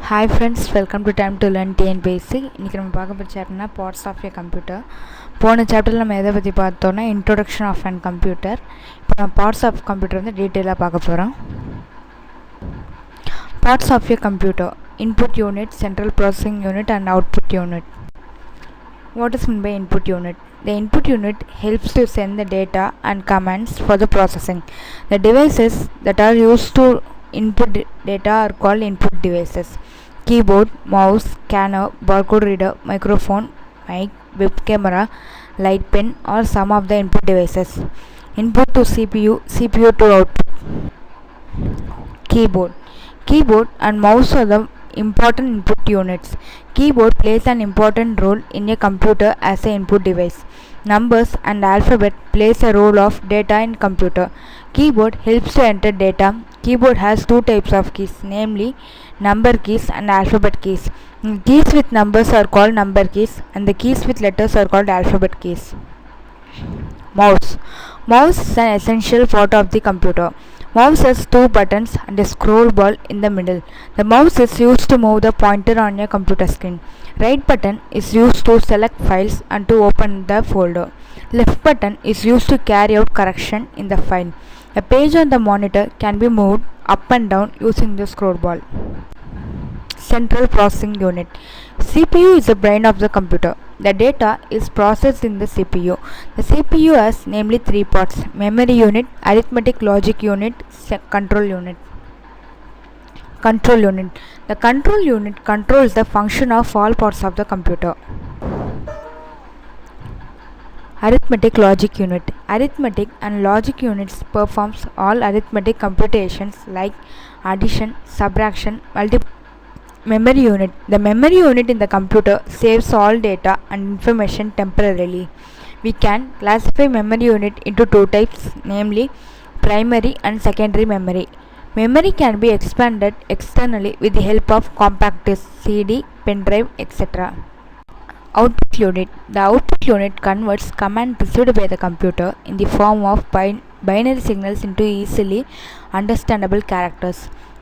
Hi friends, welcome to Time to Learn TN Basic. இன்னைக்கு நம்ம பார்க்க போகிற சாப்டர்னா பார்ட்ஸ் ஆஃப் ஏ கம்ப்யூட்டர். போன சாப்டரில் நம்ம எதை பற்றி பார்த்தோன்னா இன்ட்ரோடக்ஷன் ஆஃப் அண்ட் கம்ப்யூட்டர். இப்போ நம்ம பார்ட்ஸ் ஆஃப் கம்ப்யூட்டர் வந்து டீட்டெயிலாக பார்க்க போகிறோம். Parts of a computer: input unit, central processing unit and output unit. What is meant by input unit? The input unit helps to send the data and commands for the processing. The devices that are used to input data are called input devices. Keyboard, mouse, scanner, barcode reader, microphone, mic, web camera, light pen are some of the input devices. Input to CPU, CPU to output. Keyboard and mouse are the important input units. Keyboard plays an important role in a computer as an input device. Numbers and alphabet plays a role of data in computer. Keyboard helps to enter data. Keyboard has two types of keys, namely number keys and alphabet keys. Keys with numbers are called number keys and the keys with letters are called alphabet keys. Mouse is an essential part of the computer. Mouse has two buttons and a scroll ball in the middle. The mouse is used to move the pointer on your computer screen. Right button is used to select files and to open the folder. Left button is used to carry out correction in the file. A page on the monitor can be moved up and down using the scroll ball. Central processing unit. CPU is the brain of the computer. The data is processed in the CPU. The CPU has namely three parts: memory unit, arithmetic logic unit, control unit. The control unit controls the function of all parts of the computer. Arithmetic logic unit. Arithmetic and logic units performs all arithmetic computations like addition, subtraction, multiplication. Memory unit. The memory unit in the computer saves all data and information temporarily. We can classify memory unit into two types, namely primary and secondary memory. Memory can be expanded externally with the help of compact disc, CD, pen drive, etc. Output unit. The output unit converts command received by the computer in the form of binary signals into easily understandable characters.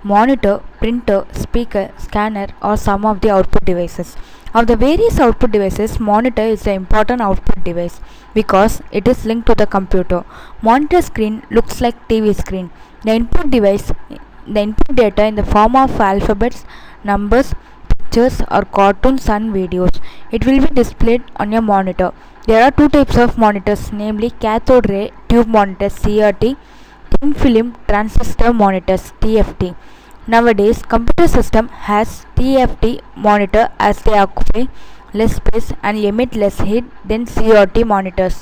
Monitor, printer, speaker, scanner are some of the output devices. Of the various output devices, monitor is the important output device because it is linked to the computer. Monitor screen looks like TV screen. The input data in the form of alphabets, numbers, pictures or cartoons and videos. It will be displayed on your monitor. There are two types of monitors, namely cathode ray tube monitors CRT, thin film transistor monitors TFT. Nowadays, computer system has TFT monitor as they occupy less space and emit less heat than CRT monitors.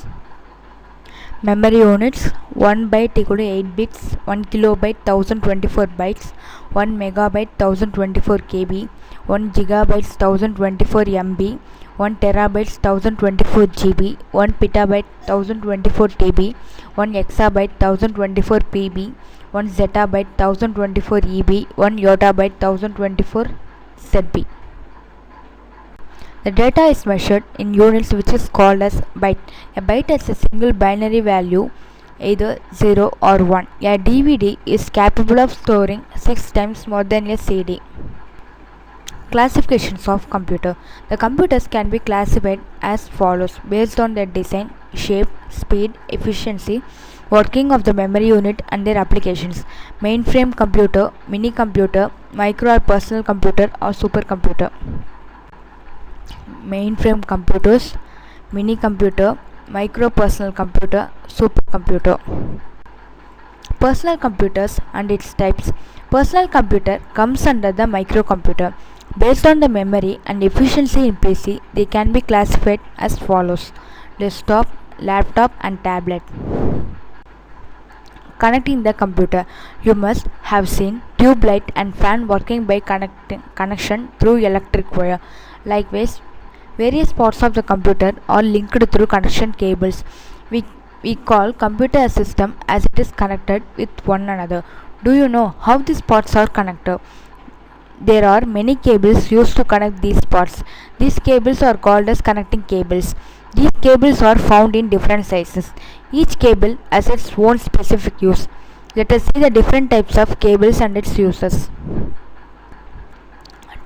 Memory units: 1 byte equal to 8 bits, 1 kilobyte 1024 bytes, 1 megabyte 1024 KB, 1 gigabyte 1024 MB, 1 terabyte 1024 GB, 1 petabyte 1024 TB, 1 exabyte 1024 PB, 1 zettabyte 1024 EB, 1 yottabyte 1024 ZB. The data is measured in units which is called as byte. A byte has a single binary value, either 0 or 1. A DVD is capable of storing 6 times more than a CD. Classifications of computer. The computers can be classified as follows based on their design, shape, speed, efficiency, working of the memory unit and their applications: mainframe computer, mini computer, micro or personal computer or supercomputer. Mainframe computers, mini computer, micro personal computer, supercomputer. Personal computers and its types. Personal computer comes under the microcomputer. Based on the memory and efficiency in PC, they can be classified as follows: desktop, laptop and tablet. Connecting the computer. You must have seen tube light and fan working by connection through electric wire. Likewise, various parts of the computer are linked through connection cables. We call computer a system as it is connected with one another. Do you know how these parts are connected? There are many cables used to connect these parts. These cables are called as connecting cables. These cables are found in different sizes. Each cable has its own specific use. Let us see the different types of cables and its uses.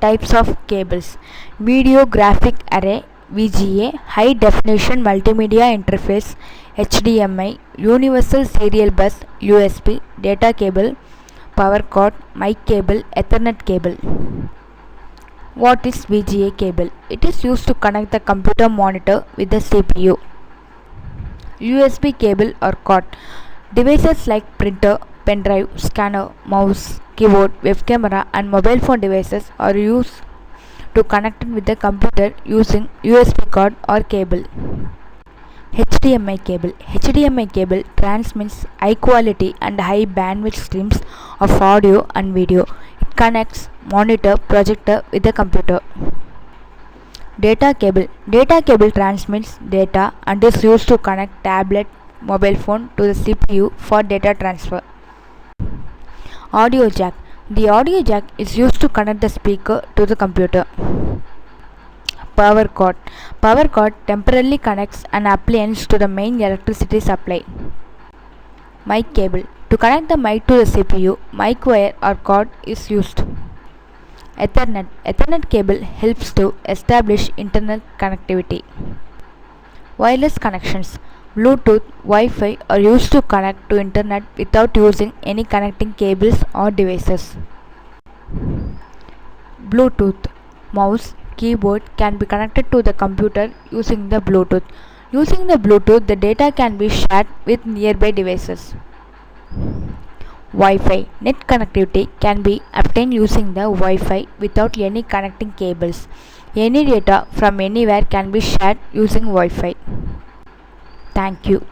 Types of cables: Video Graphic Array VGA, High Definition Multimedia Interface HDMI, Universal Serial Bus USB, Data Cable, Power Cord, Mic Cable, Ethernet Cable. What is VGA cable? It is used to connect the computer monitor with the CPU. USB cable or cord. Devices like printer, pen drive, scanner, mouse, keyboard, web camera and mobile phone devices are used to connect with the computer using USB cord or cable. HDMI cable. HDMI cable transmits high quality and high bandwidth streams of audio and video. It connects monitor, projector with the computer. Data cable. Data cable transmits data and is used to connect tablet, mobile phone to the CPU for data transfer. Audio jack. The audio jack is used to connect the speaker to the computer. Power cord. Power cord temporarily connects an appliance to the main electricity supply. Mic cable. To connect the mic to the CPU, mic wire or cord is used. Ethernet. Ethernet cable helps to establish internet connectivity. Wireless connections. Bluetooth, Wi-Fi are used to connect to internet without using any connecting cables or devices. Bluetooth. Mouse, keyboard can be connected to the computer using the Bluetooth. Using the Bluetooth, the data can be shared with nearby devices. Wi-Fi. Net connectivity can be obtained using the Wi-Fi without any connecting cables. Any data from anywhere can be shared using Wi-Fi. Thank you.